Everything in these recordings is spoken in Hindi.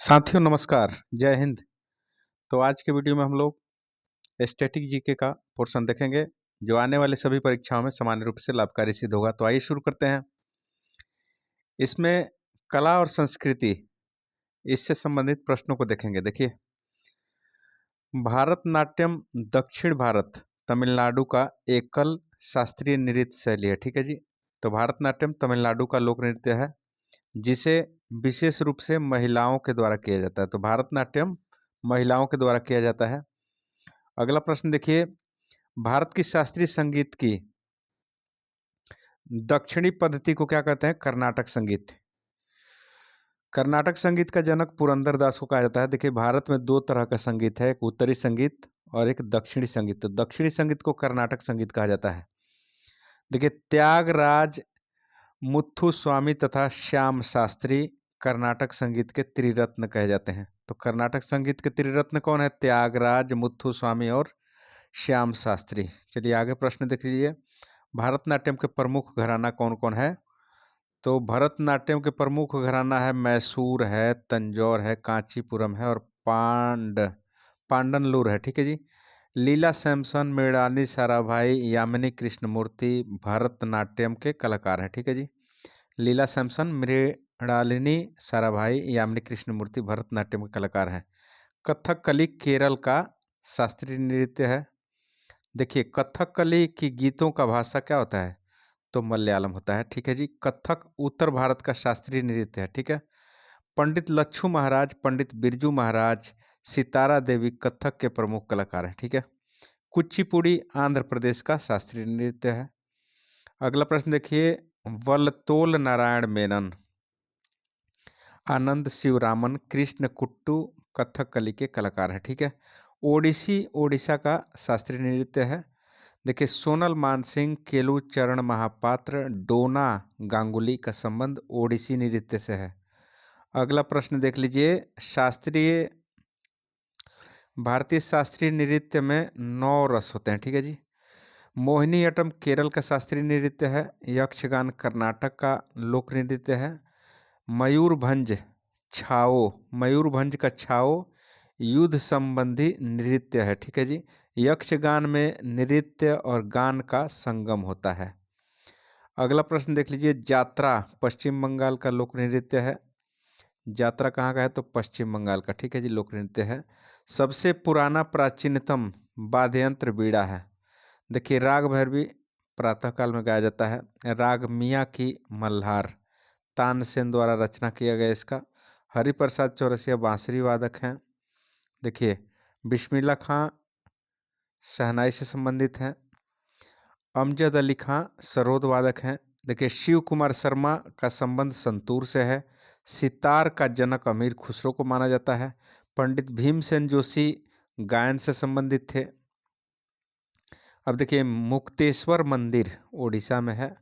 साथियों नमस्कार, जय हिंद। तो आज के वीडियो में हम लोग स्टैटिक जीके का पोर्शन देखेंगे जो आने वाले सभी परीक्षाओं में सामान्य रूप से लाभकारी सिद्ध होगा। तो आइए शुरू करते हैं। इसमें कला और संस्कृति इससे संबंधित प्रश्नों को देखेंगे। देखिए, भारतनाट्यम दक्षिण भारत तमिलनाडु का एकल शास्त्रीय नृत्य शैली है। ठीक है जी। तो भारतनाट्यम तमिलनाडु का लोक नृत्य है जिसे विशेष रूप से महिलाओं के द्वारा किया जाता है। तो भारतनाट्यम महिलाओं के द्वारा किया जाता है। अगला प्रश्न देखिए, भारत की शास्त्रीय संगीत की दक्षिणी पद्धति को क्या कहते हैं? कर्नाटक संगीत। कर्नाटक संगीत का जनक पुरंदर दास को कहा जाता है। देखिए, भारत में दो तरह का संगीत है, एक उत्तरी संगीत और एक दक्षिणी संगीत। तो दक्षिणी संगीत को कर्नाटक संगीत कहा जाता है। देखिए, त्यागराज मुथुस्वामी तथा श्याम शास्त्री कर्नाटक संगीत के त्रिरत्न कहे जाते हैं। तो कर्नाटक संगीत के त्रिरत्न कौन है? त्यागराज, मुथुस्वामी और श्याम शास्त्री। चलिए आगे प्रश्न देख लीजिए। भारतनाट्यम के प्रमुख घराना कौन कौन है? तो भरतनाट्यम के प्रमुख घराना है मैसूर है, तंजौर है, कांचीपुरम है और पांडनलूर है। ठीक है जी। लीला सैमसन, मृणालिनी साराभाई, यामिनी कृष्णमूर्ति भरतनाट्यम के कलाकार हैं। ठीक है जी। लीला सैमसन, मृणालिनी साराभाई, यामिनी कृष्णमूर्ति भरतनाट्यम के कलाकार हैं। कथकली केरल का शास्त्रीय नृत्य है। देखिए, कथकली की गीतों का भाषा क्या होता है? तो मलयालम होता है। ठीक है जी। कथक उत्तर भारत का शास्त्रीय नृत्य है। ठीक है। पंडित लच्छू महाराज, पंडित बिरजू महाराज, सितारा देवी कथक के प्रमुख कलाकार हैं। ठीक है। कुचिपुड़ी आंध्र प्रदेश का शास्त्रीय नृत्य है। अगला प्रश्न देखिए, वलतोल नारायण मेनन, आनंद शिवरामन, कृष्ण कुट्टू कथकली के कलाकार हैं। ठीक है। ओडिसी ओडिशा का शास्त्रीय नृत्य है। देखिए, सोनल मानसिंह, केलू चरण महापात्र, डोना गांगुली का संबंध ओडिसी नृत्य से है। अगला प्रश्न देख लीजिए, भारतीय शास्त्रीय नृत्य में 9 रस होते हैं। ठीक है जी। मोहिनीअट्टम केरल का शास्त्रीय नृत्य है। यक्षगान कर्नाटक का लोक नृत्य है। मयूरभंज मयूरभंज का छाओ युद्ध संबंधी नृत्य है। ठीक है जी। यक्षगान में नृत्य और गान का संगम होता है। अगला प्रश्न देख लीजिए, जात्रा पश्चिम बंगाल का लोक नृत्य है। जात्रा कहाँ का है? तो पश्चिम बंगाल का। ठीक है जी, लोक नृत्य है। सबसे पुराना प्राचीनतम वाद्य यंत्र बीड़ा है। देखिए, राग भैरवी प्रातःकाल में गाया जाता है। राग मियाँ की मल्हार तानसेन द्वारा रचना किया गया इसका। हरिप्रसाद चौरसिया बांसुरी वादक हैं। देखिए, बिस्मिल्लाह खां शहनाई से संबंधित हैं। अमजद अली खां सरोद वादक हैं। देखिए, शिव कुमार शर्मा का संबंध संतूर से है। सितार का जनक अमीर खुसरो को माना जाता है। पंडित भीमसेन जोशी गायन से संबंधित थे। अब देखिए, मुक्तेश्वर मंदिर ओडिशा में है।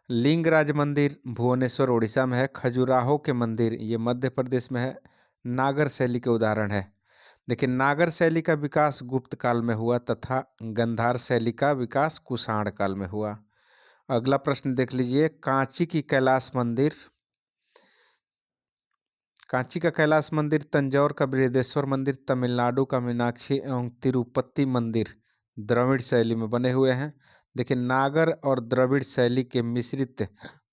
लिंगराज मंदिर भुवनेश्वर ओडिशा में है। खजुराहो के मंदिर ये मध्य प्रदेश में है। नागर शैली के उदाहरण है। देखिए, नागर शैली का विकास गुप्त काल में हुआ तथा गंधार शैली का विकास कुषाण काल में हुआ। अगला प्रश्न देख लीजिए, कांची का कैलाश मंदिर, तंजौर का बृहदेश्वर मंदिर, तमिलनाडु का मीनाक्षी एवं तिरुपति मंदिर द्रविड़ शैली में बने हुए हैं। देखिए, नागर और द्रविड़ शैली के मिश्रित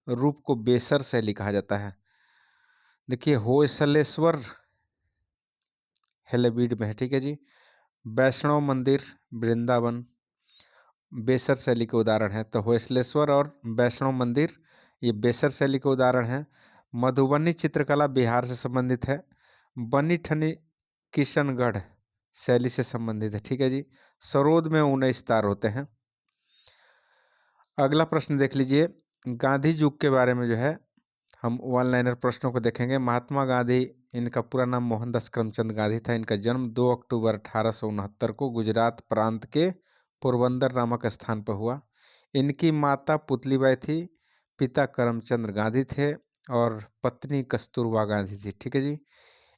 रूप को बेसर शैली कहा जाता है। देखिए, होयसलेश्वर हेलेबीड में है। ठीक है जी। वैष्णव मंदिर वृंदावन बेसर शैली के उदाहरण है। तो होयसलेश्वर और वैष्णव मंदिर ये बेसर शैली के उदाहरण हैं। मधुबनी चित्रकला बिहार से संबंधित है। बनी ठनी किशनगढ़ शैली से संबंधित है। ठीक है जी। सरोद में 19 तार होते हैं। अगला प्रश्न देख लीजिए, गांधी युग के बारे में जो है हम वन लाइनर प्रश्नों को देखेंगे। महात्मा गांधी, इनका पूरा नाम मोहनदास करमचंद गांधी था। इनका जन्म 2 अक्टूबर 1869 को गुजरात प्रांत के पोरबंदर नामक स्थान पर हुआ। इनकी माता पुतलीबाई थी, पिता करमचंद गांधी थे और पत्नी कस्तूरबा गांधी थी। ठीक है जी।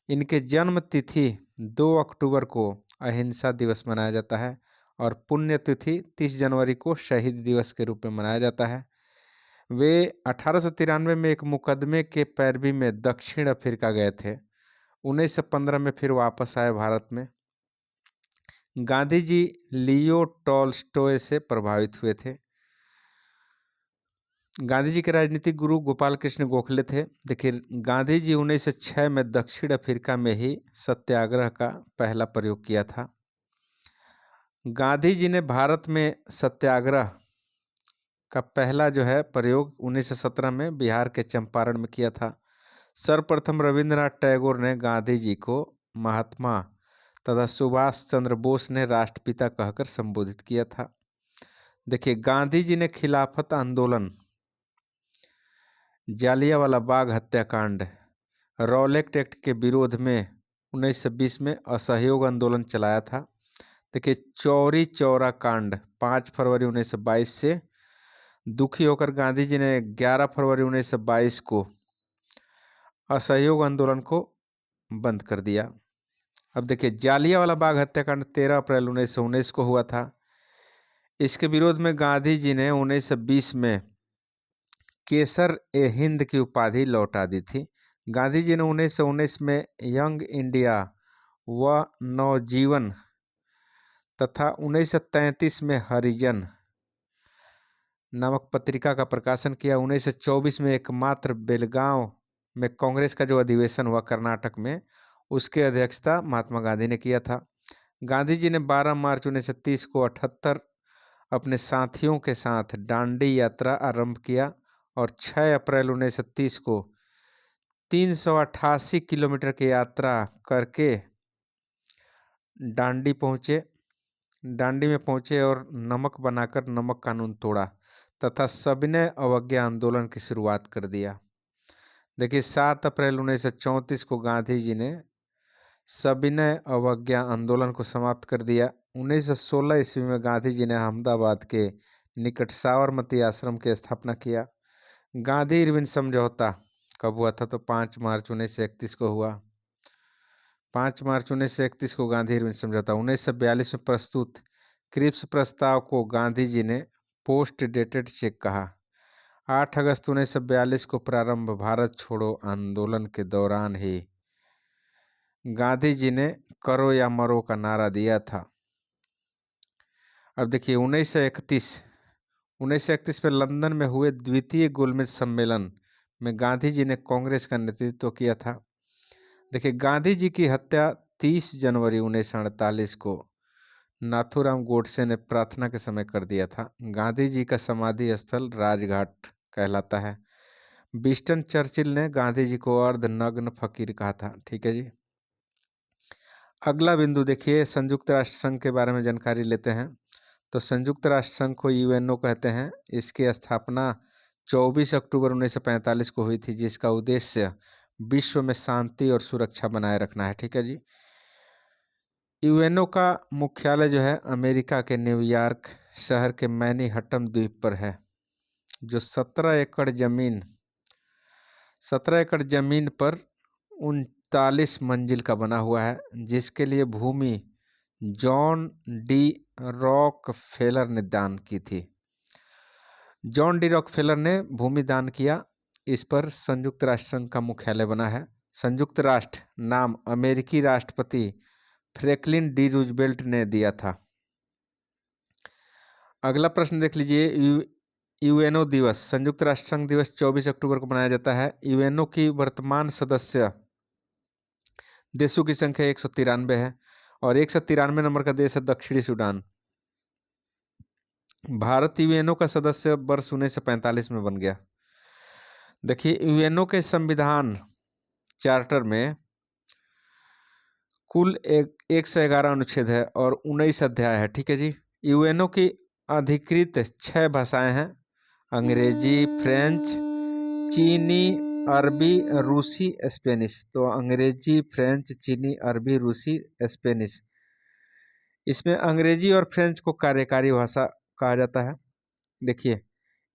इनके जन्म तिथि 2 अक्टूबर को अहिंसा दिवस मनाया जाता है और पुण्यतिथि 30 जनवरी को शहीद दिवस के रूप में मनाया जाता है। वे 1893 में एक मुकदमे के पैरवी में दक्षिण अफ्रीका गए थे। 1915 में फिर वापस आए भारत में। गांधी जी लियो टॉल्स्टॉय से प्रभावित हुए थे। गांधी जी के राजनीतिक गुरु गोपाल कृष्ण गोखले थे। देखिए, गांधी जी 1906 में दक्षिण अफ्रीका में ही सत्याग्रह का पहला प्रयोग किया था। गांधी जी ने भारत में सत्याग्रह का पहला जो है प्रयोग 1917 में बिहार के चंपारण में किया था। सर्वप्रथम रविंद्रनाथ टैगोर ने गांधी जी को महात्मा तथा सुभाष चंद्र बोस ने राष्ट्रपिता कहकर संबोधित किया था। देखिए, गांधी जी ने खिलाफत आंदोलन, जालियांवाला बाग हत्याकांड, रॉलेट एक्ट के विरोध में 1920 में असहयोग आंदोलन चलाया था। देखिए, चौरी चौरा कांड 5 फरवरी 1922 से दुखी होकर गांधी जी ने 11 फरवरी 1922 को असहयोग आंदोलन को बंद कर दिया। अब देखिए, जालियांवाला बाग हत्याकांड 13 अप्रैल 1919 को हुआ था। इसके विरोध में गांधी जी ने 1920 में केसर ए हिंद की उपाधि लौटा दी थी। गांधी जी ने 1919 में यंग इंडिया व नवजीवन तथा 1933 में हरिजन नामक पत्रिका का प्रकाशन किया। 1924 में एकमात्र बेलगांव में कांग्रेस का जो अधिवेशन हुआ कर्नाटक में, उसके अध्यक्षता महात्मा गांधी ने किया था। गांधी जी ने 12 मार्च 1930 को 78 अपने साथियों के साथ दांडी यात्रा आरंभ किया और 6 अप्रैल 1930 को 388 किलोमीटर की यात्रा करके दांडी पहुँचे। दांडी में पहुँचे और नमक बनाकर नमक कानून तोड़ा तथा सविनय अवज्ञा आंदोलन की शुरुआत कर दिया। देखिए, 7 अप्रैल 1934 को गांधी जी ने सविनय अवज्ञा आंदोलन को समाप्त कर दिया। 1916 ईस्वी में गांधी जी ने अहमदाबाद के निकट साबरमती आश्रम की स्थापना किया। गांधी इरविन समझौता कब हुआ था? तो 5 मार्च 1931 को हुआ। 5 मार्च 1931 को गांधी इरविन समझौता। 1942 में प्रस्तुत क्रिप्स प्रस्ताव को गांधी जी ने पोस्ट डेटेड चेक कहा। 8 अगस्त 1942 को प्रारंभ भारत छोड़ो आंदोलन के दौरान ही गांधी जी ने करो या मरो का नारा दिया था। अब देखिए, 1931 में लंदन में हुए द्वितीय गोलमेज सम्मेलन में गांधी जी ने कांग्रेस का नेतृत्व किया था। देखिए, गांधी जी की हत्या 30 जनवरी 1948 को नाथूराम गोडसे ने प्रार्थना के समय कर दिया था। गांधी जी का समाधि स्थल राजघाट कहलाता है। विंस्टन चर्चिल ने गांधी जी को अर्धनग्न फकीर कहा था। ठीक है जी। अगला बिंदु देखिए, संयुक्त राष्ट्र संघ के बारे में जानकारी लेते हैं। तो संयुक्त राष्ट्र संघ को यूएनओ कहते हैं। इसकी स्थापना 24 अक्टूबर 1945 को हुई थी, जिसका उद्देश्य विश्व में शांति और सुरक्षा बनाए रखना है। ठीक है जी। यूएनओ का मुख्यालय जो है अमेरिका के न्यूयॉर्क शहर के मैनहट्टन द्वीप पर है, जो 17 एकड़ जमीन पर 39 मंजिल का बना हुआ है, जिसके लिए भूमि जॉन डी रॉकफेलर ने दान की थी। जॉन डी रॉकफेलर ने भूमि दान किया। इस पर संयुक्त राष्ट्र संघ का मुख्यालय बना है। संयुक्त राष्ट्र नाम अमेरिकी राष्ट्रपति फ्रैंकलिन डी रूजवेल्ट ने दिया था। अगला प्रश्न देख लीजिए, यूएनओ दिवस, संयुक्त राष्ट्र संघ दिवस 24 अक्टूबर को मनाया जाता है। यूएनओ की वर्तमान सदस्य देशों की संख्या 193 है और 193 नंबर का देश है दक्षिणी सूडान। भारत यूएनओ का सदस्य वर्ष 1945 में बन गया। देखिए, यूएनओ के संविधान चार्टर में कुल 111 अनुच्छेद है और 19 अध्याय है। ठीक है जी। यूएनओ की अधिकृत 6 भाषाएं हैं, अंग्रेजी, फ्रेंच, चीनी, अरबी, रूसी, स्पेनिश। तो अंग्रेजी, फ्रेंच, चीनी, अरबी, रूसी, स्पेनिश। इसमें अंग्रेजी और फ्रेंच को कार्यकारी भाषा कहा जाता है। देखिए,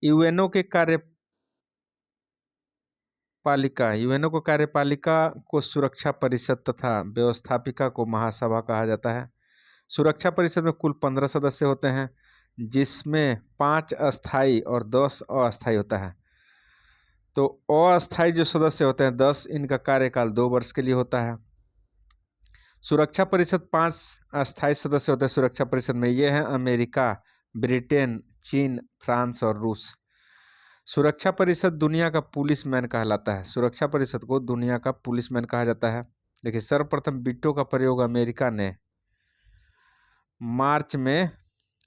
यूएनओ के कार्यपालिका को सुरक्षा परिषद तथा व्यवस्थापिका को महासभा कहा जाता है। सुरक्षा परिषद में कुल 15 सदस्य होते हैं, जिसमें 5 अस्थाई और 10 अस्थाई होता है। तो अस्थाई जो सदस्य होते हैं 10, इनका कार्यकाल 2 वर्ष के लिए होता है। सुरक्षा परिषद 5 अस्थायी सदस्य होते हैं सुरक्षा परिषद में। ये हैं अमेरिका, ब्रिटेन, चीन, फ्रांस और रूस। सुरक्षा परिषद दुनिया का पुलिसमैन कहलाता है। सुरक्षा परिषद को दुनिया का पुलिसमैन कहा जाता है। देखिए, सर्वप्रथम वीटो का प्रयोग अमेरिका ने मार्च में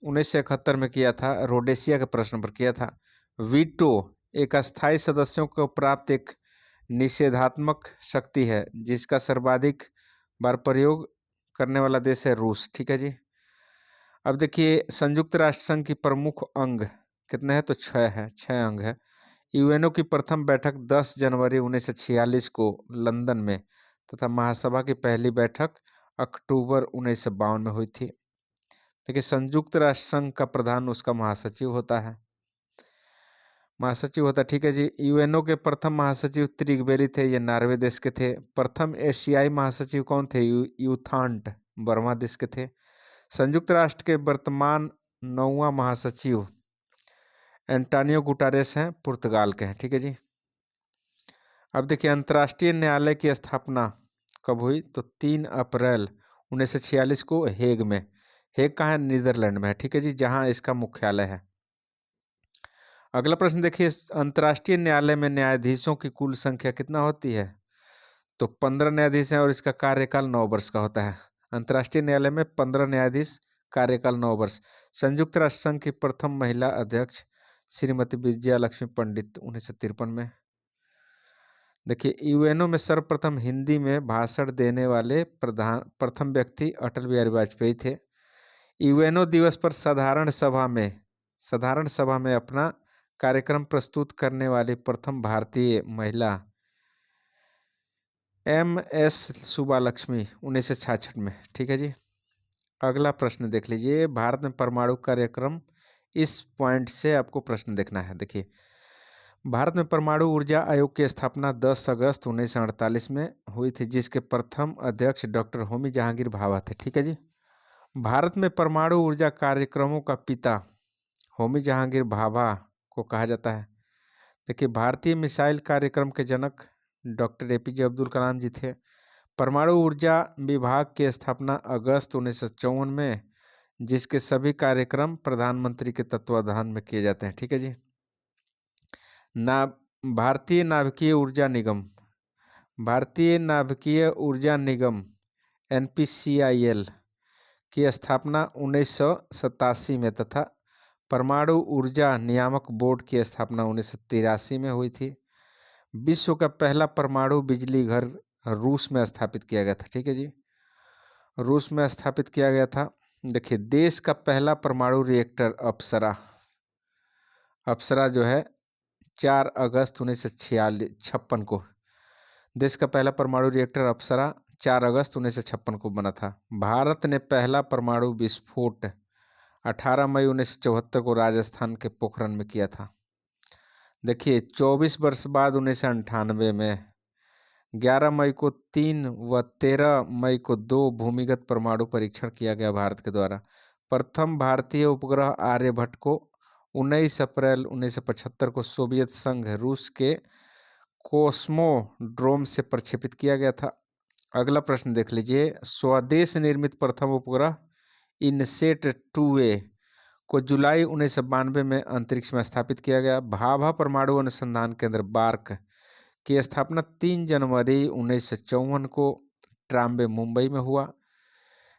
1971 में किया था, रोडेशिया के प्रश्न पर किया था। वीटो एक अस्थायी सदस्यों को प्राप्त एक निषेधात्मक शक्ति है जिसका सर्वाधिक बार प्रयोग करने वाला देश है रूस। ठीक है जी। अब देखिए, संयुक्त राष्ट्र संघ की प्रमुख अंग कितने हैं? तो 6 है, 6 अंग है। यूएनओ की प्रथम बैठक 10 जनवरी 1946 को लंदन में तथा महासभा की पहली बैठक अक्टूबर 1952 में हुई थी। देखिए, संयुक्त राष्ट्र संघ का प्रधान उसका महासचिव होता है, महासचिव होता है। ठीक है जी। यूएनओ के प्रथम महासचिव त्रिगबेली थे, ये नॉर्वे देश के थे। प्रथम एशियाई महासचिव कौन थे? यूथांट, बर्मा देश के थे। संयुक्त राष्ट्र के वर्तमान 9वां महासचिव एंटोनियो गुटारेस हैं, पुर्तगाल के हैं। ठीक है जी। अब देखिए, अंतर्राष्ट्रीय न्यायालय की स्थापना कब हुई? तो 3 अप्रैल 1946 को हेग में। हेग कहाँ है? नीदरलैंड में है। ठीक है जी, जहां इसका मुख्यालय है। अगला प्रश्न देखिए, अंतर्राष्ट्रीय न्यायालय में न्यायाधीशों की कुल संख्या कितना होती है? तो 15 न्यायाधीश हैं और इसका कार्यकाल 9 वर्ष का होता है। अंतर्राष्ट्रीय न्यायालय में 15 न्यायाधीश, कार्यकाल 9 वर्ष। संयुक्त राष्ट्र संघ की प्रथम महिला अध्यक्ष श्रीमती विजया लक्ष्मी पंडित 1953 में। देखिए, यूएनओ में सर्वप्रथम हिंदी में भाषण देने वाले प्रथम व्यक्ति अटल बिहारी वाजपेयी थे। यूएनओ दिवस पर साधारण सभा में अपना कार्यक्रम प्रस्तुत करने वाली प्रथम भारतीय महिला MS सुब्बालक्ष्मी 1966 में। ठीक है जी। अगला प्रश्न देख लीजिए, भारत में परमाणु कार्यक्रम, इस पॉइंट से आपको प्रश्न देखना है। देखिए, भारत में परमाणु ऊर्जा आयोग की स्थापना 10 अगस्त 1948 में हुई थी, जिसके प्रथम अध्यक्ष डॉक्टर होमी जहांगीर भाभा थे। ठीक है जी। भारत में परमाणु ऊर्जा कार्यक्रमों का पिता होमी जहांगीर भाभा को कहा जाता है। देखिए, भारतीय मिसाइल कार्यक्रम के जनक डॉक्टर APJ अब्दुल कलाम जी थे। परमाणु ऊर्जा विभाग की स्थापना अगस्त 1954 में, जिसके सभी कार्यक्रम प्रधानमंत्री के तत्वाधान में किए जाते हैं। ठीक है जी। भारतीय नाभिकीय ऊर्जा निगम NPCIL की स्थापना 1987 में तथा परमाणु ऊर्जा नियामक बोर्ड की स्थापना 1983 में हुई थी। विश्व का पहला परमाणु बिजली घर रूस में स्थापित किया गया था। ठीक है जी, रूस में स्थापित किया गया था। देखिए, देश का पहला परमाणु रिएक्टर अप्सरा जो है 4 अगस्त 1956 को, देश का पहला परमाणु रिएक्टर अप्सरा 4 अगस्त 1956 को बना था। भारत ने पहला परमाणु विस्फोट 18 मई 1974 को राजस्थान के पोखरण में किया था। देखिए, 24 वर्ष बाद 1998 में 11 मई को 3 व 13 मई को 2 भूमिगत परमाणु परीक्षण किया गया भारत के द्वारा। प्रथम भारतीय उपग्रह आर्यभट्ट को 19 अप्रैल 1975 को सोवियत संघ रूस के कोस्मोड्रोम से प्रक्षेपित किया गया था। अगला प्रश्न देख लीजिए, स्वदेश निर्मित प्रथम उपग्रह इनसेट 2A को जुलाई 1992 में अंतरिक्ष में स्थापित किया गया। भाभा परमाणु अनुसंधान केंद्र बार्क की स्थापना 3 जनवरी 1954 को ट्राम्बे मुंबई में हुआ,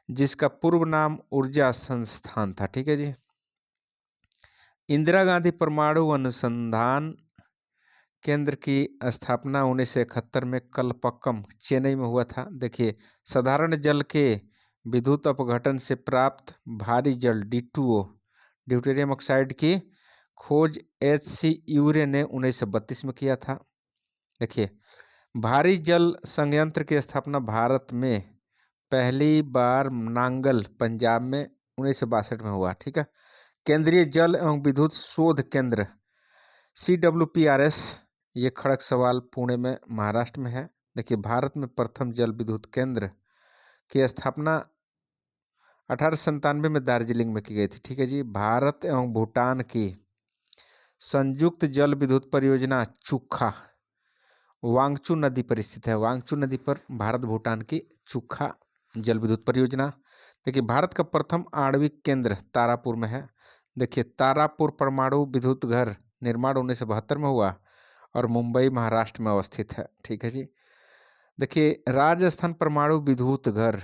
जिसका पूर्व नाम ऊर्जा संस्थान था। ठीक है जी। इंदिरा गांधी परमाणु अनुसंधान केंद्र की स्थापना 1971 में कलपक्कम चेन्नई में हुआ था। देखिए, साधारण जल के विद्युत अपघटन से प्राप्त भारी जल D2O ड्यूटेरियम ऑक्साइड की खोज HC यूरे ने 1932 में किया था। देखिए, भारी जल संयंत्र की स्थापना भारत में पहली बार नांगल पंजाब में 1962 में हुआ। ठीक है। केंद्रीय जल एवं विद्युत शोध केंद्र CWPRS, ये खड़गसवाल पुणे में महाराष्ट्र में है। देखिए, भारत में प्रथम जल विद्युत केंद्र की स्थापना 1897 में दार्जिलिंग में की गई थी। ठीक है जी। भारत एवं भूटान की संयुक्त जल विद्युत परियोजना चुखा वांगचू नदी पर स्थित है। वांगचू नदी पर भारत भूटान की चुखा जल विद्युत परियोजना। देखिए भारत का प्रथम आणविक केंद्र तारापुर में है। देखिए तारापुर परमाणु विद्युत घर निर्माण 1972 में हुआ और मुंबई महाराष्ट्र में अवस्थित है। ठीक है जी। देखिए राजस्थान परमाणु विद्युत घर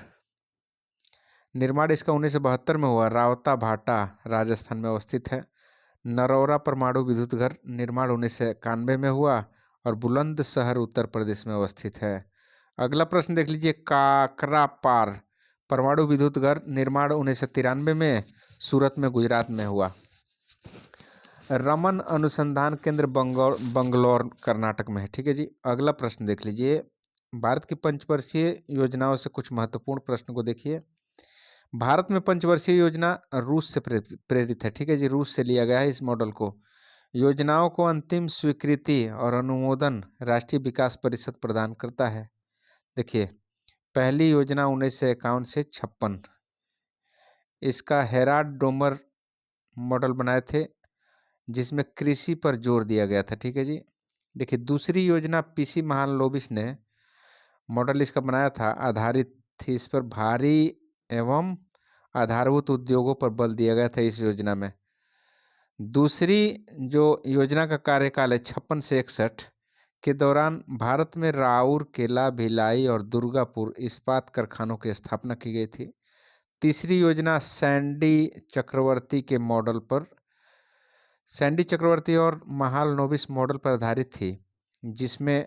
निर्माण इसका 1972 में हुआ, रावता भाटा राजस्थान में अवस्थित है। नरौरा परमाणु विद्युत घर निर्माण 1991 में हुआ और बुलंदशहर उत्तर प्रदेश में अवस्थित है। अगला प्रश्न देख लीजिए, काकरापार परमाणु विद्युत घर निर्माण 1993 में सूरत में गुजरात में हुआ। रमन अनुसंधान केंद्र बंगलौर कर्नाटक में है। ठीक है जी। अगला प्रश्न देख लीजिए, भारत की पंचवर्षीय योजनाओं से कुछ महत्वपूर्ण प्रश्न को देखिए। भारत में पंचवर्षीय योजना रूस से प्रेरित है। ठीक है जी, रूस से लिया गया है इस मॉडल को। योजनाओं को अंतिम स्वीकृति और अनुमोदन राष्ट्रीय विकास परिषद प्रदान करता है। देखिए पहली योजना 1951 से 56, इसका हेराल्ड डोमर मॉडल बनाए थे जिसमें कृषि पर जोर दिया गया था। ठीक है जी। देखिए दूसरी योजना पीसी महालनोबिस ने मॉडल इसका बनाया था, आधारित थी इस पर भारी एवं आधारभूत उद्योगों पर बल दिया गया था इस योजना में। दूसरी जो योजना का कार्यकाल है 56 से 61 के दौरान भारत में राउर केला, भिलाई और दुर्गापुर इस्पात कारखानों की स्थापना की गई थी। तीसरी योजना सैंडी चक्रवर्ती और महालनोबिस मॉडल पर आधारित थी जिसमें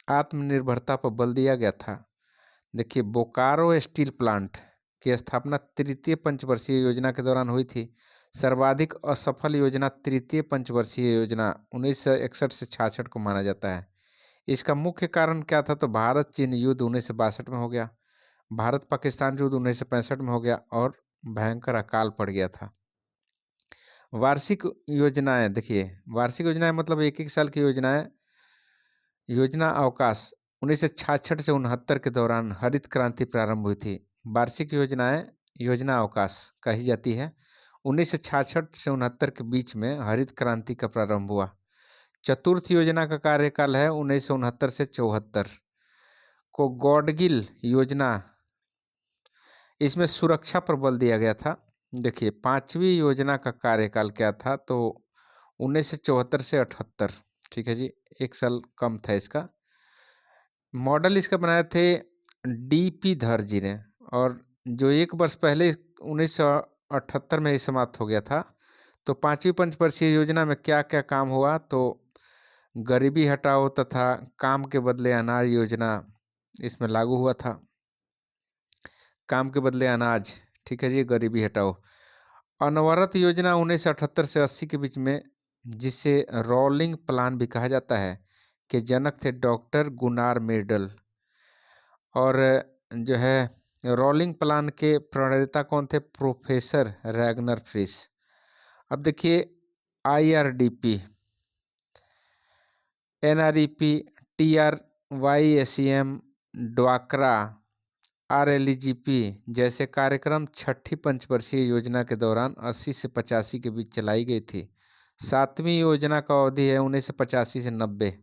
आत्मनिर्भरता पर बल दिया गया था। देखिए बोकारो स्टील प्लांट की स्थापना तृतीय पंचवर्षीय योजना के दौरान हुई थी। सर्वाधिक असफल योजना तृतीय पंचवर्षीय योजना 1961 से 66 को माना जाता है। इसका मुख्य कारण क्या था? तो भारत चीन युद्ध 1962 में हो गया, भारत पाकिस्तान युद्ध 1965 में हो गया और भयंकर अकाल पड़ गया था। वार्षिक योजनाएं देखिए, वार्षिक योजनाएं मतलब एक एक साल की योजनाएं। योजना अवकाश 1966 से 69 के दौरान हरित क्रांति प्रारंभ हुई थी। वार्षिक योजनाएं योजना अवकाश कही जाती है। 1966 से 69 के बीच में हरित क्रांति का प्रारंभ हुआ। चतुर्थ योजना का कार्यकाल है 1969 से 74 को गॉडगिल योजना, इसमें सुरक्षा पर बल दिया गया था। देखिए पांचवी योजना का कार्यकाल क्या था? तो 1974 से 78। ठीक है जी, एक साल कम था इसका। मॉडल इसका बनाए थे डीपी धर जी ने, और जो एक वर्ष पहले 1978 में ही समाप्त हो गया था। तो पांचवी पंचवर्षीय योजना में क्या क्या काम हुआ? तो गरीबी हटाओ तथा काम के बदले अनाज योजना इसमें लागू हुआ था। काम के बदले अनाज, ठीक है जी, गरीबी हटाओ। अनवरत योजना 1978 से 80 के बीच में, जिसे रोलिंग प्लान भी कहा जाता है, के जनक थे डॉक्टर गुनार मेडल। और जो है रोलिंग प्लान के प्रणेता कौन थे? Professor Ragnar Frisch. अब देखिए IRDP, NREP, TRYSEM, ड्वाक्रा, RLGP जैसे कार्यक्रम छठी पंचवर्षीय योजना के दौरान 80 से 85 के बीच चलाई गई थी। सातवीं योजना का अवधि है 1985 से 90।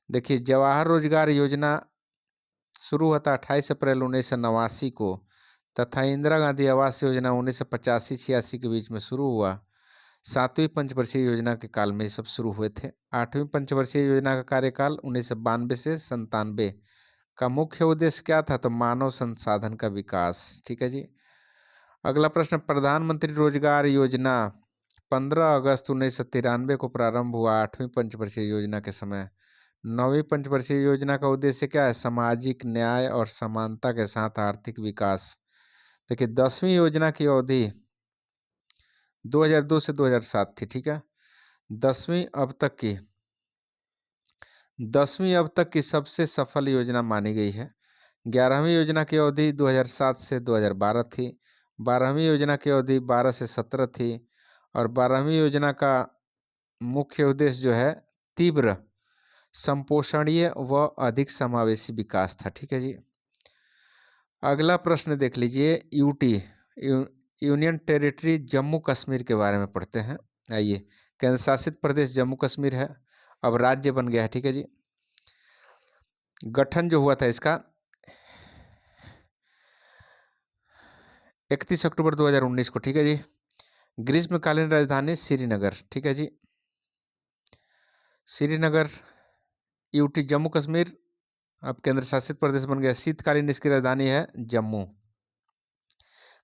देखिए जवाहर रोजगार योजना शुरू हुआ था 28 अप्रैल 1989 को, तथा इंदिरा गांधी आवास योजना 1985-86 के बीच में शुरू हुआ। सातवीं पंचवर्षीय योजना के काल में ये सब शुरू हुए थे। आठवीं पंचवर्षीय योजना का कार्यकाल 1992 से 97 का मुख्य उद्देश्य क्या था? तो मानव संसाधन का विकास। ठीक है जी। अगला प्रश्न, प्रधानमंत्री रोजगार योजना 15 अगस्त 1993 को प्रारंभ हुआ। आठवीं पंचवर्षीय योजना के समय। नौवीं पंचवर्षीय योजना का उद्देश्य क्या है? सामाजिक न्याय और समानता के साथ आर्थिक विकास। देखिए 10वीं योजना की अवधि 2002 से 2007 थी। ठीक है, 10वीं अब तक की सबसे सफल योजना मानी गई है। 11वीं योजना की अवधि 2007 से 2012 थी। 12वीं योजना की अवधि 12 से 17 थी। और 12वीं योजना का मुख्य उद्देश्य जो है तीव्र, संपोषणीय व अधिक समावेशी विकास था। ठीक है जी। अगला प्रश्न देख लीजिए, यूनियन टेरिटरी जम्मू कश्मीर के बारे में पढ़ते हैं। आइए, केंद्र शासित प्रदेश जम्मू कश्मीर है, अब राज्य बन गया है। ठीक है जी। गठन जो हुआ था इसका 31 अक्टूबर 2019 को, ठीक है जी। ग्रीष्मकालीन राजधानी श्रीनगर, ठीक है जी। श्रीनगर यूटी जम्मू कश्मीर अब केंद्र शासित प्रदेश बन गया। शीतकालीन इसकी राजधानी है जम्मू।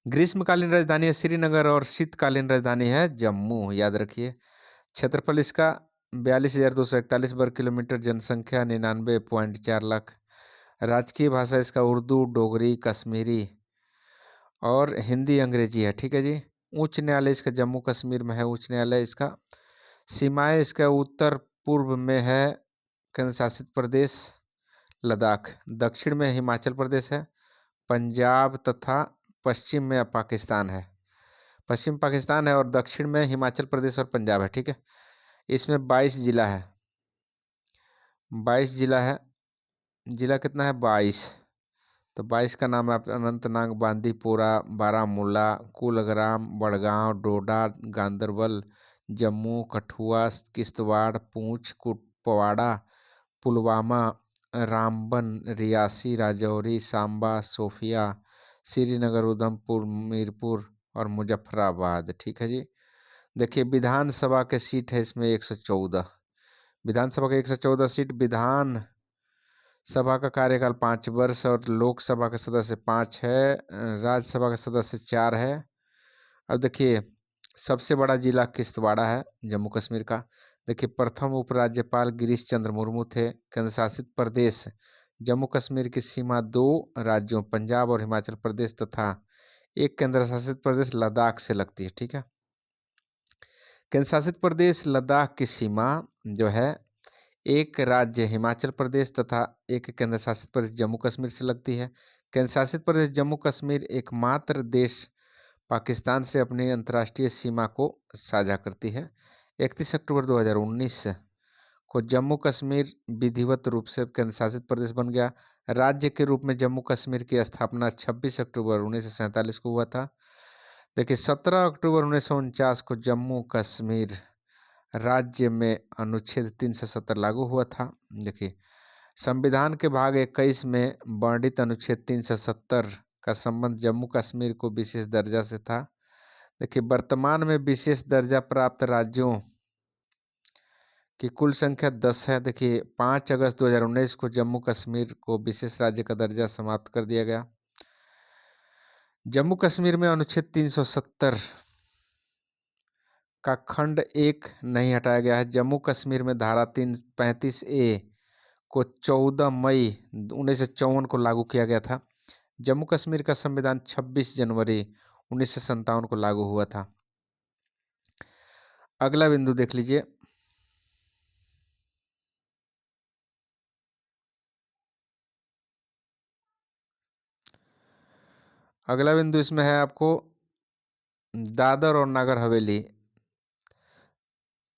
ग्रीष्मकालीन राजधानी है श्रीनगर और शीतकालीन राजधानी है जम्मू, याद रखिए। क्षेत्रफल इसका 42,241 वर्ग किलोमीटर, जनसंख्या 99.4 लाख। राजकीय भाषा इसका उर्दू, डोगरी, कश्मीरी और हिंदी, अंग्रेजी है, ठीक है जी। उच्च न्यायालय इसका जम्मू कश्मीर में है, उच्च न्यायालय इसका। सीमाएं इसका उत्तर पूर्व में है केंद्र शासित प्रदेश लद्दाख, दक्षिण में हिमाचल प्रदेश है, पंजाब तथा पश्चिम में पाकिस्तान है। पश्चिम पाकिस्तान है और दक्षिण में हिमाचल प्रदेश और पंजाब है, ठीक है। इसमें 22 जिला है, 22 जिला है। जिला कितना है? 22। तो 22 का नाम है अनंतनाग, बांदीपोरा, बारामूला, कुलग्राम, बड़गांव, डोडा, गांदरबल, जम्मू, कठुआ, किश्तवाड़, पुंछ, कुपवाड़ा, पुलवामा, रामबन, रियासी, राजौरी, सांबा, शोपिया, श्रीनगर, उधमपुर, मीरपुर और मुजफ्फराबाद, ठीक है जी। देखिए विधानसभा के सीट है इसमें 114, विधानसभा के 114 सीट। विधान सभा का कार्यकाल 5 वर्ष और लोकसभा का सदस्य 5 है, राज्यसभा का सदस्य 4 है। अब देखिए सबसे बड़ा जिला किश्तवाड़ा है जम्मू कश्मीर का। देखिए प्रथम उपराज्यपाल गिरीश चंद्र मुर्मू थे। केंद्र शासित प्रदेश जम्मू कश्मीर की सीमा 2 राज्यों पंजाब और हिमाचल प्रदेश तथा एक केंद्र शासित प्रदेश लद्दाख से लगती है, ठीक है। केंद्र शासित प्रदेश लद्दाख की सीमा जो है एक राज्य हिमाचल प्रदेश तथा एक केंद्र शासित प्रदेश जम्मू कश्मीर से लगती है। केंद्र शासित प्रदेश जम्मू कश्मीर एकमात्र देश पाकिस्तान से अपनी अंतर्राष्ट्रीय सीमा को साझा करती है। 31 अक्टूबर 2019 को जम्मू कश्मीर विधिवत रूप से केंद्र शासित प्रदेश बन गया। राज्य के रूप में जम्मू कश्मीर की स्थापना 26 अक्टूबर 1947 को हुआ था। देखिए 17 अक्टूबर 1949 को जम्मू कश्मीर राज्य में अनुच्छेद 370 लागू हुआ था। देखिए संविधान के भाग 21 में वर्णित अनुच्छेद 370 का संबंध जम्मू कश्मीर को विशेष दर्जा से था। देखिए वर्तमान में विशेष दर्जा प्राप्त राज्यों की कुल संख्या 10 है। देखिए 5 अगस्त 2019 को जम्मू कश्मीर को विशेष राज्य का दर्जा समाप्त कर दिया गया। जम्मू कश्मीर में अनुच्छेद 370 का खंड 1 नहीं हटाया गया है। जम्मू कश्मीर में धारा 335A को 14 मई 1954 को लागू किया गया था। जम्मू कश्मीर का संविधान 26 जनवरी 1957 को लागू हुआ था। अगला बिंदु देख लीजिए। अगला बिंदु इसमें है आपको दादर और नगर हवेली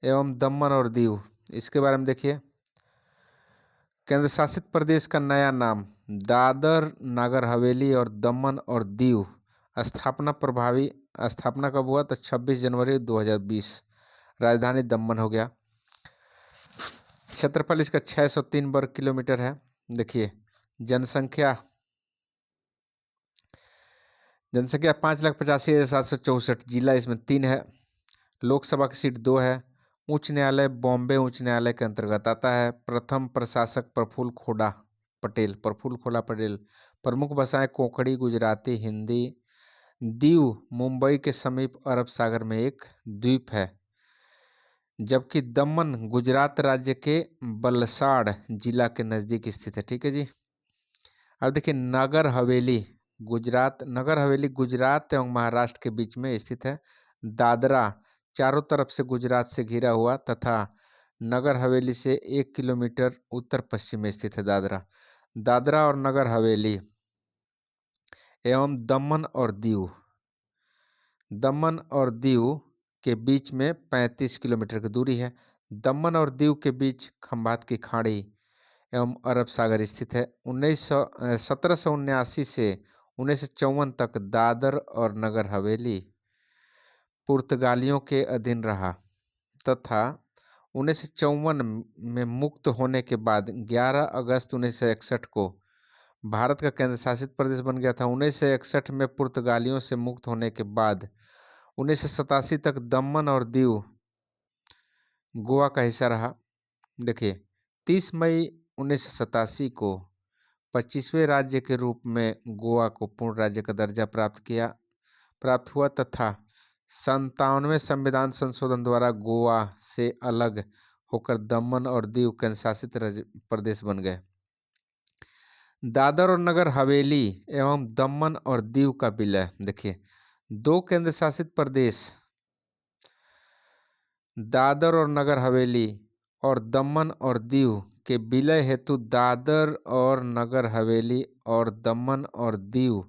एवं दमन और दीव, इसके बारे में देखिए। केंद्र शासित प्रदेश का नया नाम दादर नगर हवेली और दमन और दीव स्थापना कब हुआ? तो 26 जनवरी 2020। राजधानी दमन हो गया। क्षेत्रफल इसका 603 वर्ग किलोमीटर है। देखिए जनसंख्या 5,85,764। जिला इसमें 3 है। लोकसभा की सीट 2 है। उच्च न्यायालय बॉम्बे उच्च न्यायालय के अंतर्गत आता है। प्रथम प्रशासक प्रफुल्ल खोड़ा पटेल। प्रमुख भाषाएं कोंकणी, गुजराती, हिंदी। दीव मुंबई के समीप अरब सागर में एक द्वीप है, जबकि दमन गुजरात राज्य के वलसाड़ जिला के नज़दीक स्थित है, ठीक है जी। अब देखिए नगर हवेली गुजरात एवं महाराष्ट्र के बीच में स्थित है। दादरा चारों तरफ से गुजरात से घिरा हुआ तथा नगर हवेली से 1 किलोमीटर उत्तर पश्चिम में स्थित है। दादरा और नगर हवेली एवं दमन और दीव के बीच में 35 किलोमीटर की दूरी है। दमन और दीव के बीच खंभात की खाड़ी एवं अरब सागर स्थित है। 1779 से 1954 तक दादर और नगर हवेली पुर्तगालियों के अधीन रहा तथा 1954 में मुक्त होने के बाद 11 अगस्त 1961 को भारत का केंद्र शासित प्रदेश बन गया था। 1961 में पुर्तगालियों से मुक्त होने के बाद 1987 तक दमन और दीव गोवा का हिस्सा रहा। देखिए 30 मई 1987 को 25वें राज्य के रूप में गोवा को पूर्ण राज्य का दर्जा प्राप्त हुआ तथा 97वें संविधान संशोधन द्वारा गोवा से अलग होकर दमन और दीव केंद्र शासित प्रदेश बन गए। दादर और नगर हवेली एवं दमन और दीव का विलय। देखिए 2 केंद्र शासित प्रदेश दादर और नगर हवेली और दमन और दीव के विलय हेतु दादर और नगर हवेली और दमन और दीव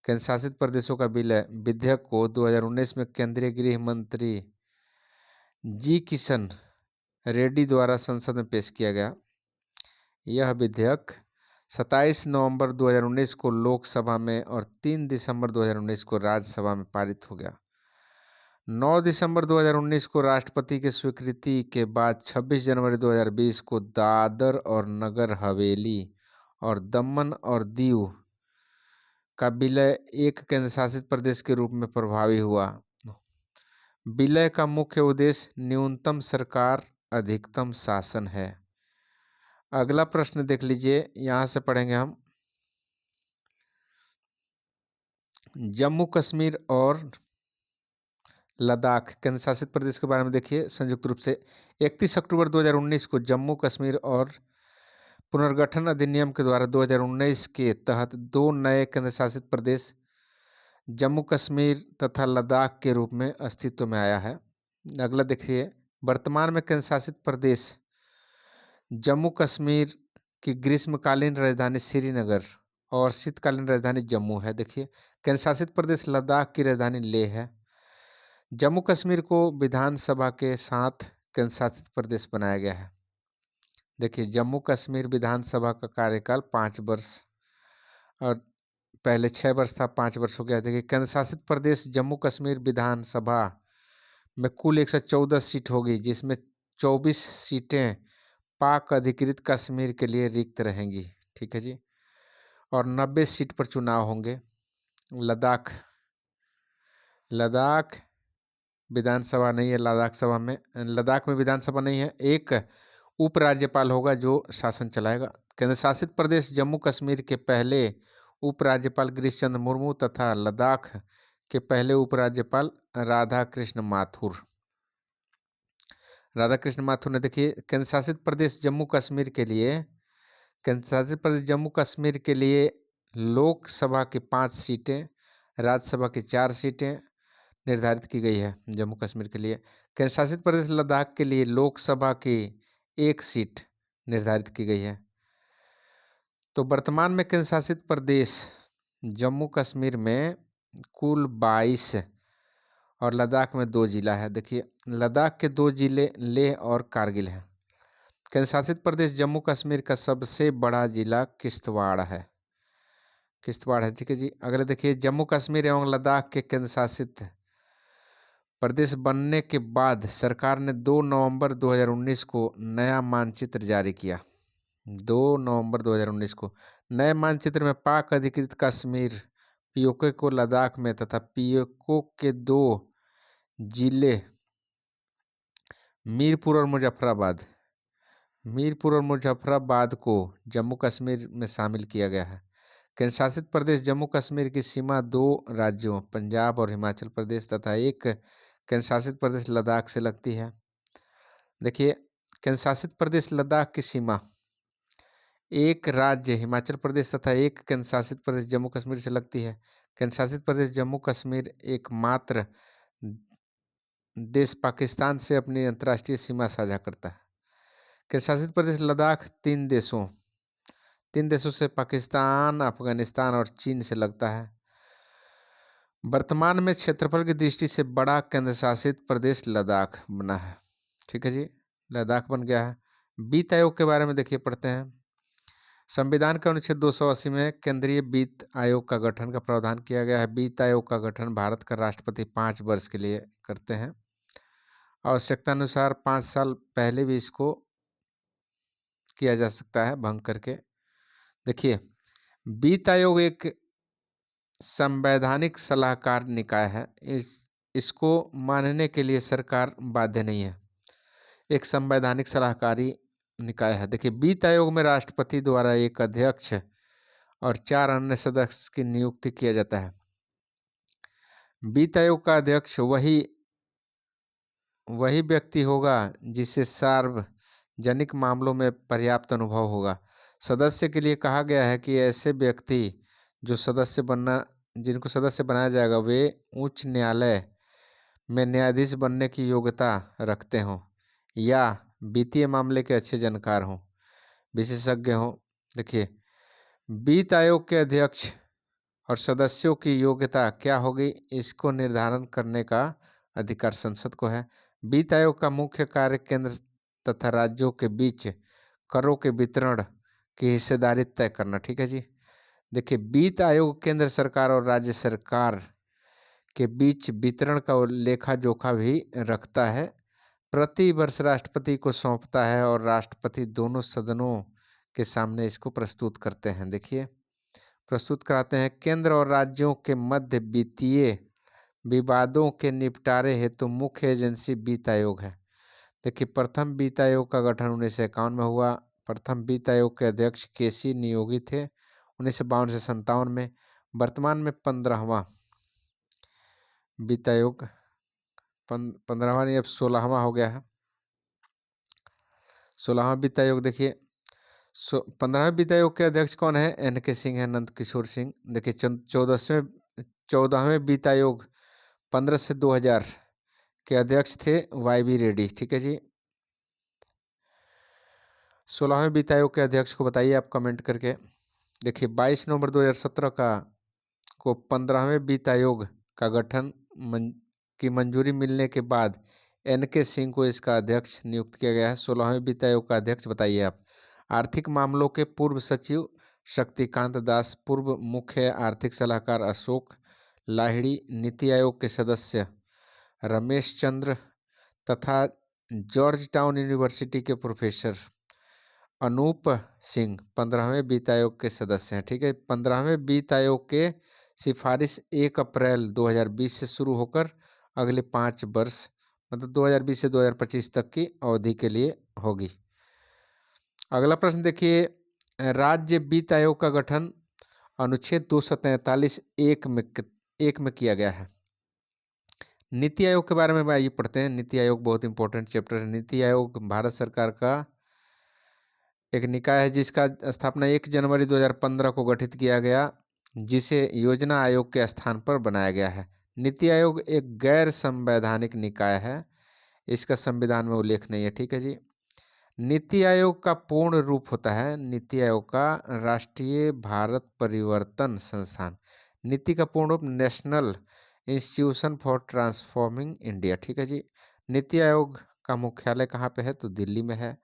केंद्र शासित प्रदेशों का विलय विधेयक को 2019 में केंद्रीय गृह मंत्री जी किशन रेड्डी द्वारा संसद में पेश किया गया। यह विधेयक 27 नवंबर 2019 को लोकसभा में और 3 दिसंबर 2019 को राज्यसभा में पारित हो गया। 9 दिसंबर 2019 को राष्ट्रपति की स्वीकृति के बाद 26 जनवरी 2020 को दादर और नगर हवेली और दमन और दीव का विलय एक केंद्र शासित प्रदेश के रूप में प्रभावी हुआ। विलय का मुख्य उद्देश्य न्यूनतम सरकार अधिकतम शासन है। अगला प्रश्न देख लीजिए, यहां से पढ़ेंगे हम जम्मू कश्मीर और लद्दाख केंद्र शासित प्रदेश के बारे में। देखिए संयुक्त रूप से 31 अक्टूबर 2019 को जम्मू कश्मीर और पुनर्गठन अधिनियम के द्वारा 2019 के तहत 2 नए केंद्र शासित प्रदेश जम्मू कश्मीर तथा लद्दाख के रूप में अस्तित्व में आया है। अगला देखिए, वर्तमान में केंद्र शासित प्रदेश जम्मू कश्मीर की ग्रीष्मकालीन राजधानी श्रीनगर और शीतकालीन राजधानी जम्मू है। देखिए केंद्र शासित प्रदेश लद्दाख की राजधानी लेह है। जम्मू कश्मीर को विधानसभा के साथ केंद्र शासित प्रदेश बनाया गया है। देखिए जम्मू कश्मीर विधानसभा का कार्यकाल 5 वर्ष और पहले 6 वर्ष था, 5 वर्ष हो गया। देखिए केंद्र शासित प्रदेश जम्मू कश्मीर विधानसभा में कुल 114 सीट होगी, जिसमें 24 सीटें पाक अधिकृत कश्मीर के लिए रिक्त रहेंगी। ठीक है जी, और 90 सीट पर चुनाव होंगे। लद्दाख विधानसभा नहीं है। लद्दाख में विधानसभा नहीं है। एक उपराज्यपाल होगा जो शासन चलाएगा। केंद्र शासित प्रदेश जम्मू कश्मीर के पहले उपराज्यपाल गिरीश चंद्र मुर्मू तथा लद्दाख के पहले उपराज्यपाल राधाकृष्ण माथुर ने देखिए केंद्र शासित प्रदेश जम्मू कश्मीर के लिए लोकसभा की 5 सीटें, राज्यसभा की 4 सीटें निर्धारित की गई है। जम्मू कश्मीर के लिए केंद्र शासित प्रदेश लद्दाख के लिए लोकसभा की 1 सीट निर्धारित की गई है। तो वर्तमान में केंद्र शासित प्रदेश जम्मू कश्मीर में कुल 22 और लद्दाख में 2 जिला है। देखिए लद्दाख के 2 जिले लेह और कारगिल हैं। केंद्र शासित प्रदेश जम्मू कश्मीर का सबसे बड़ा जिला किश्तवाड़ है। ठीक है जी। अगले देखिए, जम्मू कश्मीर एवं लद्दाख के केंद्र शासित प्रदेश बनने के बाद सरकार ने 2 नवंबर 2019 को नया मानचित्र जारी किया। 2 नवंबर 2019 को नए मानचित्र में पाक अधिकृत कश्मीर, पीओके को लद्दाख में तथा पीओके के 2 जिले मीरपुर और मुजफ्फराबाद को जम्मू कश्मीर में शामिल किया गया है। केंद्र शासित प्रदेश जम्मू कश्मीर की सीमा 2 राज्यों पंजाब और हिमाचल प्रदेश तथा एक केंद्र शासित प्रदेश लद्दाख से लगती है। देखिए केंद्र शासित प्रदेश लद्दाख की सीमा एक राज्य हिमाचल प्रदेश तथा एक केंद्र शासित प्रदेश जम्मू कश्मीर से लगती है। केंद्र शासित प्रदेश जम्मू कश्मीर एकमात्र देश पाकिस्तान से अपनी अंतर्राष्ट्रीय सीमा साझा करता है। केंद्र शासित प्रदेश लद्दाख 3 देशों से पाकिस्तान, अफगानिस्तान और चीन से लगता है। वर्तमान में क्षेत्रफल की दृष्टि से बड़ा केंद्र शासित प्रदेश लद्दाख बना है। ठीक है जी, लद्दाख बन गया है। वित्त आयोग के बारे में देखिए पढ़ते हैं। संविधान के अनुच्छेद 280 में केंद्रीय वित्त आयोग का गठन का प्रावधान किया गया है। वित्त आयोग का गठन भारत का राष्ट्रपति 5 वर्ष के लिए करते हैं। आवश्यकता अनुसार 5 साल पहले भी इसको किया जा सकता है भंग करके। देखिए वित्त आयोग एक संवैधानिक सलाहकार निकाय है। इसको मानने के लिए सरकार बाध्य नहीं है। एक संवैधानिक सलाहकारी निकाय है। देखिए, वित्त आयोग में राष्ट्रपति द्वारा एक अध्यक्ष और 4 अन्य सदस्य की नियुक्ति किया जाता है। वित्त आयोग का अध्यक्ष वही व्यक्ति होगा जिसे सार्वजनिक मामलों में पर्याप्त अनुभव होगा। सदस्य के लिए कहा गया है कि ऐसे व्यक्ति जिनको सदस्य बनाया जाएगा वे उच्च न्यायालय में न्यायाधीश बनने की योग्यता रखते हों या वित्तीय मामले के अच्छे जानकार हों, विशेषज्ञ हों। देखिए, वित्त आयोग के अध्यक्ष और सदस्यों की योग्यता क्या होगी, इसको निर्धारण करने का अधिकार संसद को है। वित्त आयोग का मुख्य कार्य केंद्र तथा राज्यों के बीच करों के वितरण की हिस्सेदारी तय करना। ठीक है जी। देखिए, वित्त आयोग केंद्र सरकार और राज्य सरकार के बीच वितरण का लेखा जोखा भी रखता है। प्रति वर्ष राष्ट्रपति को सौंपता है और राष्ट्रपति दोनों सदनों के सामने इसको प्रस्तुत करते हैं। देखिए, प्रस्तुत कराते हैं। केंद्र और राज्यों के मध्य वित्तीय विवादों के निपटारे हेतु मुख्य एजेंसी वित्त आयोग है। देखिए, प्रथम वित्त आयोग का गठन 1951 में हुआ। प्रथम वित्त आयोग के अध्यक्ष केसी नियोगी थे 1952 से 57 में। वर्तमान में 15वां वित्त आयोग 15वां नहीं, अब 16वां हो गया है। 16वां वित्त आयोग। देखिए, 15वें वित्त आयोग के अध्यक्ष कौन है? NK सिंह है, नंद किशोर सिंह। देखिए, 14वें वित्त आयोग 15 से 2000 के अध्यक्ष थे YB रेड्डी। ठीक है जी। 16वें वित्त आयोग के अध्यक्ष को बताइए आप कमेंट करके। देखिए, 22 नवंबर 2017 को 15वें वित्त आयोग का गठन की मंजूरी मिलने के बाद NK सिंह को इसका अध्यक्ष नियुक्त किया गया है। 16वें वित्त आयोग का अध्यक्ष बताइए आप। आर्थिक मामलों के पूर्व सचिव शक्तिकांत दास, पूर्व मुख्य आर्थिक सलाहकार अशोक लाहिड़ी, नीति आयोग के सदस्य रमेश चंद्र तथा जॉर्ज टाउन यूनिवर्सिटी के प्रोफेसर अनूप सिंह 15वें वित्त आयोग के सदस्य हैं। ठीक है, 15वें वित्त आयोग के सिफारिश 1 अप्रैल 2020 से शुरू होकर अगले 5 वर्ष मतलब 2020 से 2025 तक की अवधि के लिए होगी। अगला प्रश्न देखिए, राज्य वित्त आयोग का गठन अनुच्छेद 243 एक में किया गया है। नीति आयोग के बारे में आइए पढ़ते हैं। नीति आयोग बहुत इंपॉर्टेंट चैप्टर है। नीति आयोग भारत सरकार का एक निकाय है जिसका स्थापना 1 जनवरी 2015 को गठित किया गया, जिसे योजना आयोग के स्थान पर बनाया गया है। नीति आयोग एक गैर संवैधानिक निकाय है, इसका संविधान में उल्लेख नहीं है। ठीक है जी। नीति आयोग का पूर्ण रूप होता है, नीति आयोग का राष्ट्रीय भारत परिवर्तन संस्थान। नीति का पूर्ण रूप national institution for transforming India. ठीक है जी। नीति आयोग का मुख्यालय कहाँ पे है? तो दिल्ली में है।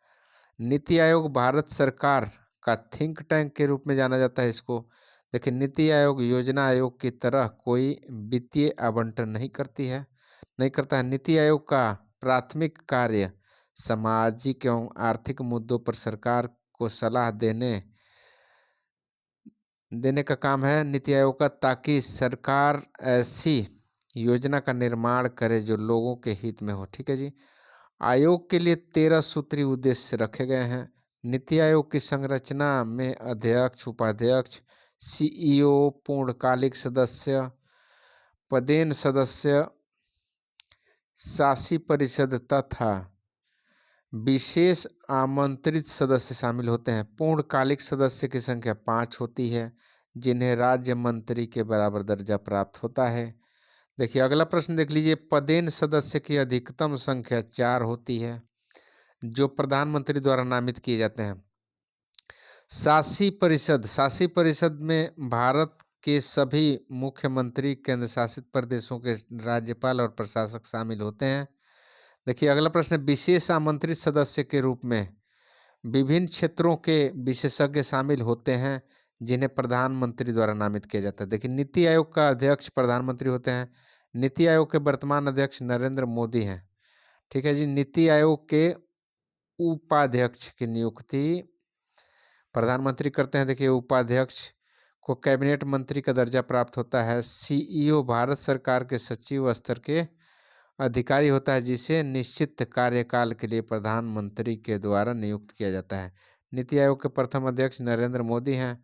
नीति आयोग भारत सरकार का थिंक टैंक के रूप में जाना जाता है इसको। देखिए, नीति आयोग योजना आयोग की तरह कोई वित्तीय आवंटन नहीं करता है। नीति आयोग का प्राथमिक कार्य सामाजिक एवं आर्थिक मुद्दों पर सरकार को सलाह देने का काम है नीति आयोग का, ताकि सरकार ऐसी योजना का निर्माण करे जो लोगों के हित में हो। ठीक है जी। आयोग के लिए 13 सूत्री उद्देश्य रखे गए हैं। नीति आयोग की संरचना में अध्यक्ष, उपाध्यक्ष, CEO, पूर्णकालिक सदस्य, पदेन सदस्य, शासी परिषद तथा विशेष आमंत्रित सदस्य शामिल होते हैं। पूर्णकालिक सदस्य की संख्या 5 होती है, जिन्हें राज्य मंत्री के बराबर दर्जा प्राप्त होता है। देखिए, अगला प्रश्न देख लीजिए। पदेन सदस्य की अधिकतम संख्या 4 होती है, जो प्रधानमंत्री द्वारा नामित किए जाते हैं। शासी परिषद में भारत के सभी मुख्यमंत्री, केंद्र शासित प्रदेशों के राज्यपाल और प्रशासक शामिल होते हैं। देखिए, अगला प्रश्न, विशेष आमंत्रित सदस्य के रूप में विभिन्न क्षेत्रों के विशेषज्ञ शामिल होते हैं, जिन्हें प्रधानमंत्री द्वारा नामित किया जाता है। देखिए, नीति आयोग का अध्यक्ष प्रधानमंत्री होते हैं। नीति आयोग के वर्तमान अध्यक्ष नरेंद्र मोदी हैं। ठीक है जी। नीति आयोग के उपाध्यक्ष की नियुक्ति प्रधानमंत्री करते हैं। देखिए, उपाध्यक्ष को कैबिनेट मंत्री का दर्जा प्राप्त होता है। सीईओ भारत सरकार के सचिव स्तर के अधिकारी होता है, जिसे निश्चित कार्यकाल के लिए प्रधानमंत्री के द्वारा नियुक्त किया जाता है। नीति आयोग के प्रथम अध्यक्ष नरेंद्र मोदी हैं।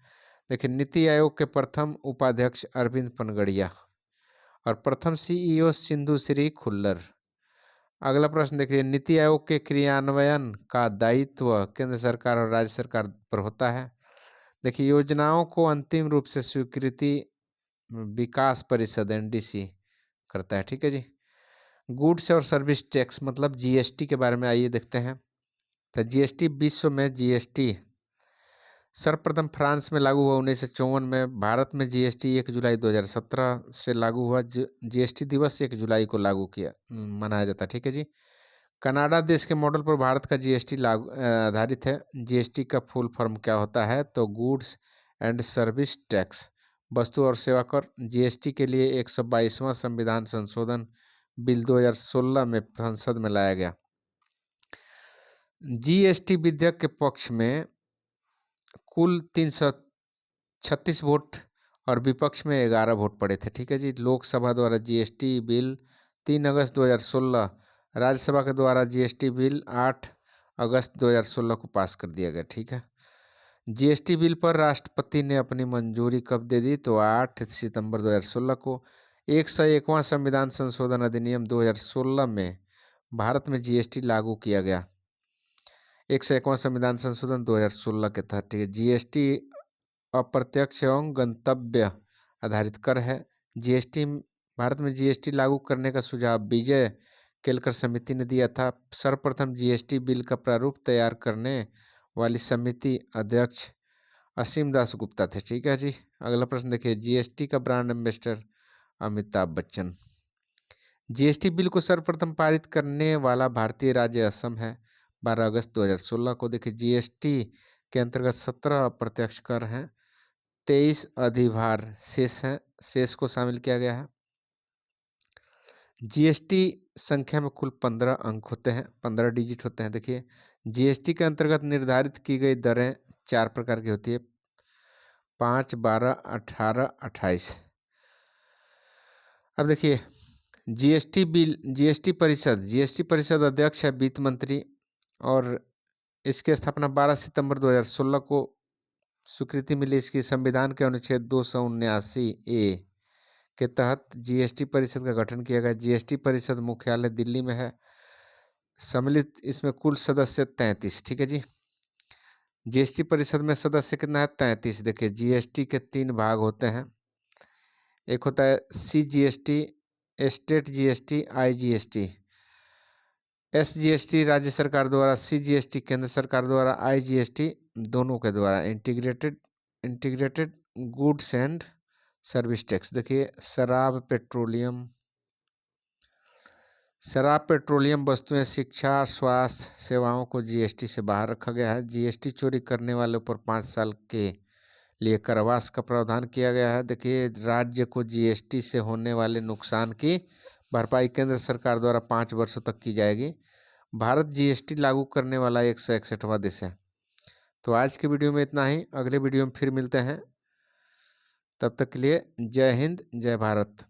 देखिए, नीति आयोग के प्रथम उपाध्यक्ष अरविंद पनगड़िया और प्रथम सीईओ सिंधु श्री खुल्लर। अगला प्रश्न देखिए, नीति आयोग के क्रियान्वयन का दायित्व केंद्र सरकार और राज्य सरकार पर होता है। देखिए, योजनाओं को अंतिम रूप से स्वीकृति विकास परिषद एनडीसी करता है। ठीक है जी। गुड्स और सर्विस टैक्स मतलब जीएसटी के बारे में आइए देखते हैं। तो जीएसटी विश्व में जीएसटी सर्वप्रथम फ्रांस में लागू हुआ 1954 में। भारत में जीएसटी 1 जुलाई 2017 से लागू हुआ। जीएसटी दिवस 1 जुलाई को लागू किया मनाया जाता है। ठीक है जी। कनाडा देश के मॉडल पर भारत का जीएसटी लागू आधारित है। जीएसटी का फुल फॉर्म क्या होता है? तो गुड्स एंड सर्विस टैक्स, वस्तु और सेवा कर। जीएसटी के लिए 122वां संविधान संशोधन बिल 2016 में संसद में लाया गया। जीएसटी विधेयक के पक्ष में कुल 336 वोट और विपक्ष में 11 वोट पड़े थे। ठीक है जी। लोकसभा द्वारा जीएसटी बिल 3 अगस्त 2016, राज्यसभा के द्वारा जीएसटी बिल 8 अगस्त 2016 को पास कर दिया गया। ठीक है। जीएसटी बिल पर राष्ट्रपति ने अपनी मंजूरी कब दे दी? तो 8 सितंबर 2016 को। 101वां संविधान संशोधन अधिनियम 2016 में भारत में जीएसटी लागू किया गया। 101वां संविधान संशोधन 2016 के तहत। ठीक है। जीएसटी अप्रत्यक्ष एवं गंतव्य आधारित कर है। जीएसटी भारत में जीएसटी लागू करने का सुझाव विजय केलकर समिति ने दिया था। सर्वप्रथम जीएसटी बिल का प्रारूप तैयार करने वाली समिति अध्यक्ष असीम दास गुप्ता थे। ठीक है जी। अगला प्रश्न देखिए, जीएसटी का brand ambassador Amitabh Bachchan. GST bill को सर्वप्रथम पारित करने वाला भारतीय राज्य असम है, 12 अगस्त 2016 को। देखिए, जीएसटी के अंतर्गत 17 अप्रत्यक्ष कर हैं, 23 अधिभार शेष हैं, शेष को शामिल किया गया है। जीएसटी संख्या में कुल 15 अंक होते हैं, 15 डिजिट होते हैं। देखिए, जीएसटी के अंतर्गत निर्धारित की गई दरें 4 प्रकार की होती है, 5, 12, 18, 28। अब देखिए, जीएसटी परिषद अध्यक्ष है वित्त मंत्री और इसकी स्थापना 12 सितंबर 2016 को स्वीकृति मिली। इसकी संविधान के अनुच्छेद 279A के तहत जीएसटी परिषद का गठन किया गया। जीएसटी परिषद मुख्यालय दिल्ली में है। सम्मिलित इसमें कुल सदस्य 33। ठीक है जी। जीएसटी परिषद में सदस्य कितना है? 33। देखिए, जीएसटी के 3 भाग होते हैं। एक होता है CGST, state GST, IGST. SGST राज्य सरकार द्वारा, सीजीएसटी केंद्र सरकार द्वारा, आईजीएसटी दोनों के द्वारा। Integrated goods and service tax. देखिए, शराब, पेट्रोलियम वस्तुएं, शिक्षा, स्वास्थ्य सेवाओं को जीएसटी से बाहर रखा गया है। जीएसटी चोरी करने वालों पर 5 साल के लिए कारावास का प्रावधान किया गया है। देखिए, राज्य को जीएसटी से होने वाले नुकसान की भरपाई केंद्र सरकार द्वारा 5 वर्षों तक की जाएगी। भारत जीएसटी लागू करने वाला 161वां देश है। तो आज के वीडियो में इतना ही। अगले वीडियो में फिर मिलते हैं। तब तक के लिए जय हिंद, जय भारत।